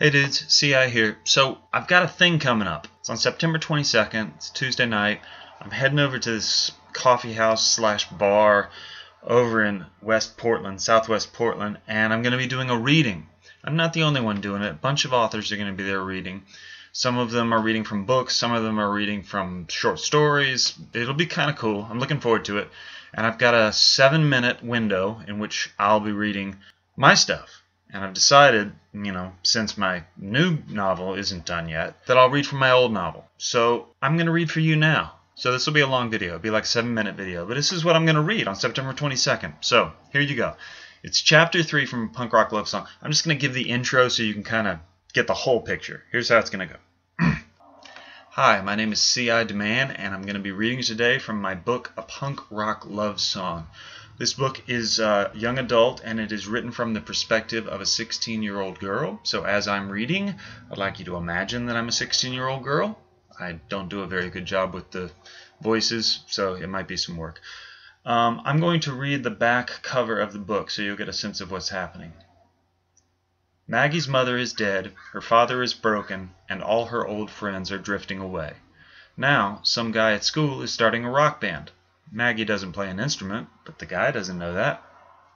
Hey dudes, CI here. So I've got a thing coming up. It's on September 22nd. It's Tuesday night. I'm heading over to this coffee house slash bar over in West Portland, Southwest Portland, and I'm going to be doing a reading. I'm not the only one doing it. A bunch of authors are going to be there reading. Some of them are reading from books. Some of them are reading from short stories. It'll be kind of cool. I'm looking forward to it. And I've got a 7-minute window in which I'll be reading my stuff. And I've decided, since my new novel isn't done yet, that I'll read from my old novel. So I'm going to read for you now. So this will be a long video. It'll be like a 7-minute video. But this is what I'm going to read on September 22nd. So here you go. It's chapter 3 from Punk Rock Love Song. I'm just going to give the intro so you can kind of get the whole picture. Here's how it's going to go. Hi, my name is C.I. DeMann, and I'm going to be reading today from my book, A Punk Rock Love Song. This book is young adult, and it is written from the perspective of a 16-year-old girl. So as I'm reading, I'd like you to imagine that I'm a 16-year-old girl. I don't do a very good job with the voices, so it might be some work. I'm going to read the back cover of the book so you'll get a sense of what's happening. Maggie's mother is dead, her father is broken, and all her old friends are drifting away. Now, some guy at school is starting a rock band. Maggie doesn't play an instrument, but the guy doesn't know that.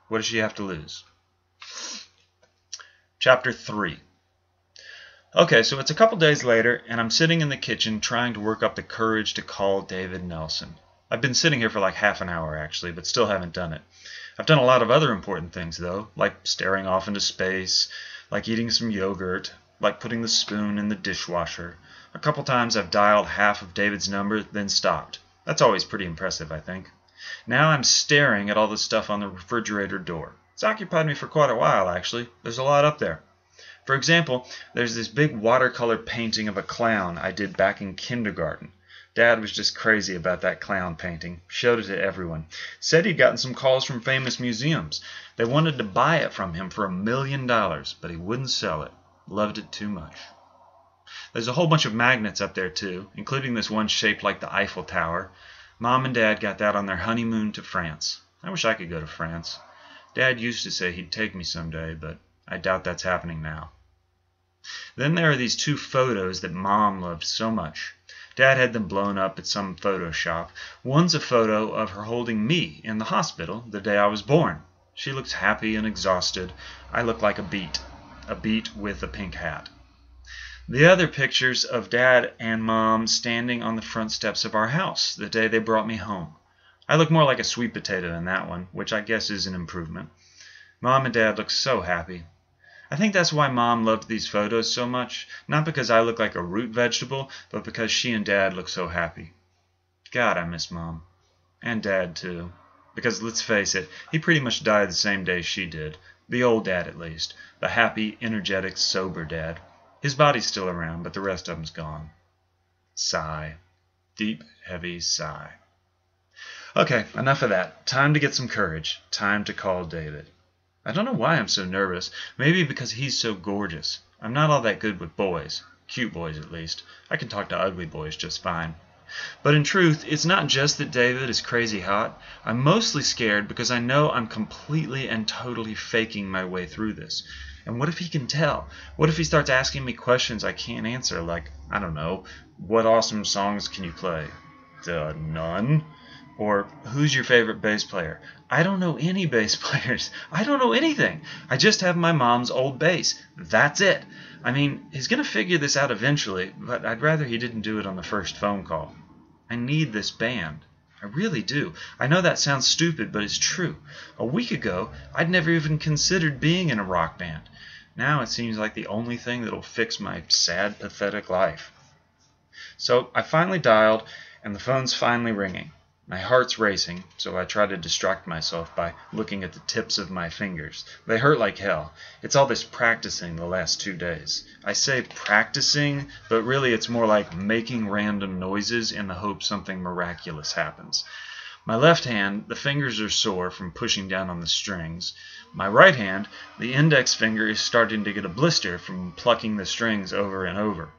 What does she have to lose? Chapter 3. Okay, so it's a couple days later, and I'm sitting in the kitchen trying to work up the courage to call David Nelson. I've been sitting here for like half an hour, actually, but still haven't done it. I've done a lot of other important things, though, like staring off into space, like eating some yogurt, like putting the spoon in the dishwasher. A couple times I've dialed half of David's number, then stopped. That's always pretty impressive, I think. Now I'm staring at all the stuff on the refrigerator door. It's occupied me for quite a while, actually. There's a lot up there. For example, there's this big watercolor painting of a clown I did back in kindergarten. Dad was just crazy about that clown painting. Showed it to everyone. Said he'd gotten some calls from famous museums. They wanted to buy it from him for $1 million, but he wouldn't sell it. Loved it too much. There's a whole bunch of magnets up there, too, including this one shaped like the Eiffel Tower. Mom and Dad got that on their honeymoon to France. I wish I could go to France. Dad used to say he'd take me someday, but I doubt that's happening now. Then there are these 2 photos that Mom loved so much. Dad had them blown up at some photo shop. One's a photo of her holding me in the hospital the day I was born. She looks happy and exhausted. I look like a beet with a pink hat. The other pictures of Dad and Mom standing on the front steps of our house the day they brought me home. I look more like a sweet potato in that one, which I guess is an improvement. Mom and Dad look so happy. I think that's why Mom loved these photos so much, not because I look like a root vegetable, but because she and Dad look so happy. God, I miss Mom. And Dad, too. Because let's face it, he pretty much died the same day she did. The old Dad, at least. The happy, energetic, sober Dad. His body's still around, but the rest of him's gone. Sigh. Deep, heavy sigh. Okay, enough of that. Time to get some courage. Time to call David. I don't know why I'm so nervous. Maybe because he's so gorgeous. I'm not all that good with boys. Cute boys, at least. I can talk to ugly boys just fine. But in truth, it's not just that David is crazy hot. I'm mostly scared because I know I'm completely and totally faking my way through this. And what if he can tell? What if he starts asking me questions I can't answer, like, I don't know, what awesome songs can you play? None. Or, who's your favorite bass player? I don't know any bass players. I don't know anything. I just have my mom's old bass. That's it. I mean, he's going to figure this out eventually, but I'd rather he didn't do it on the first phone call. I need this band. I really do. I know that sounds stupid, but it's true. A week ago, I'd never even considered being in a rock band. Now it seems like the only thing that'll fix my sad, pathetic life. So I finally dialed, and the phone's finally ringing. My heart's racing, so I try to distract myself by looking at the tips of my fingers. They hurt like hell. It's all this practicing the last 2 days. I say practicing, but really it's more like making random noises in the hope something miraculous happens. My left hand, the fingers are sore from pushing down on the strings. My right hand, the index finger is starting to get a blister from plucking the strings over and over.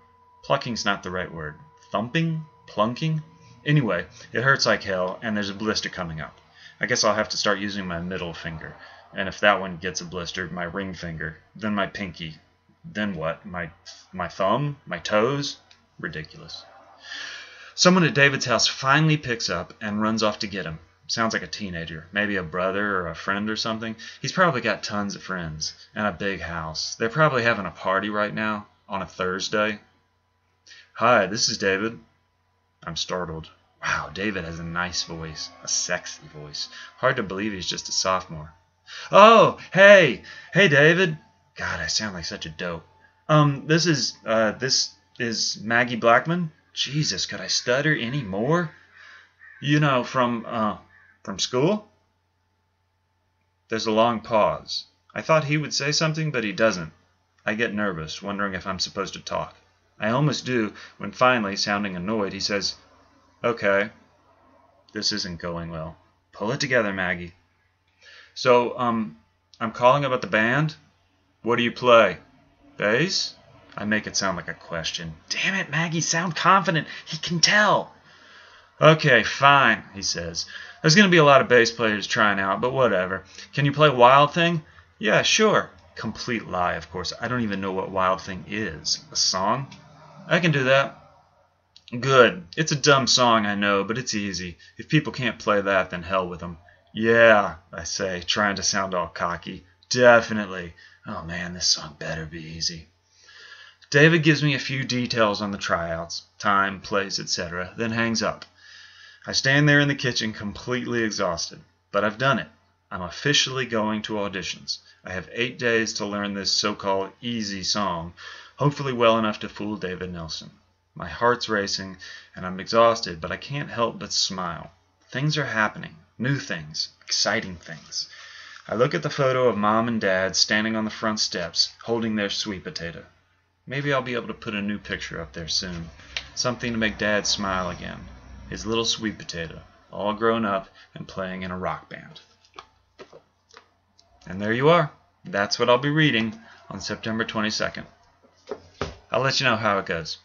Plucking's not the right word. Thumping? Plunking? Anyway, it hurts like hell, and there's a blister coming up. I guess I'll have to start using my middle finger. And if that one gets a blister, my ring finger, then my pinky, Then what? My thumb? My toes? Ridiculous. Someone at David's house finally picks up and runs off to get him. Sounds like a teenager, maybe a brother or a friend or something. He's probably got tons of friends and a big house. They're probably having a party right now on a Thursday. Hi, this is David. I'm startled. Wow, David has a nice voice, a sexy voice. Hard to believe he's just a sophomore. Oh, hey, David. God, I sound like such a dope. This is Maggie Blackman. Jesus, could I stutter any more? You know, from school? There's a long pause. I thought he would say something, but he doesn't. I get nervous, wondering if I'm supposed to talk. I almost do, when finally, sounding annoyed, he says, Okay, this isn't going well. Pull it together, Maggie. So, I'm calling about the band. What do you play? Bass? I make it sound like a question. Damn it, Maggie, sound confident. He can tell. Okay, fine, he says. There's going to be a lot of bass players trying out, but whatever. Can you play Wild Thing? Yeah, sure. Complete lie, of course. I don't even know what Wild Thing is. A song? I can do that. Good. It's a dumb song, I know, but it's easy. If people can't play that, then hell with them. Yeah, I say, trying to sound all cocky. Definitely. Oh man, this song better be easy. David gives me a few details on the tryouts, time, place, etc., then hangs up. I stand there in the kitchen completely exhausted, but I've done it. I'm officially going to auditions. I have 8 days to learn this so-called easy song, hopefully well enough to fool David Nelson. My heart's racing, and I'm exhausted, but I can't help but smile. Things are happening, new things, exciting things. I look at the photo of Mom and Dad standing on the front steps, holding their sweet potato. Maybe I'll be able to put a new picture up there soon. Something to make Dad smile again. His little sweet potato, all grown up and playing in a rock band. And there you are. That's what I'll be reading on September 22nd. I'll let you know how it goes.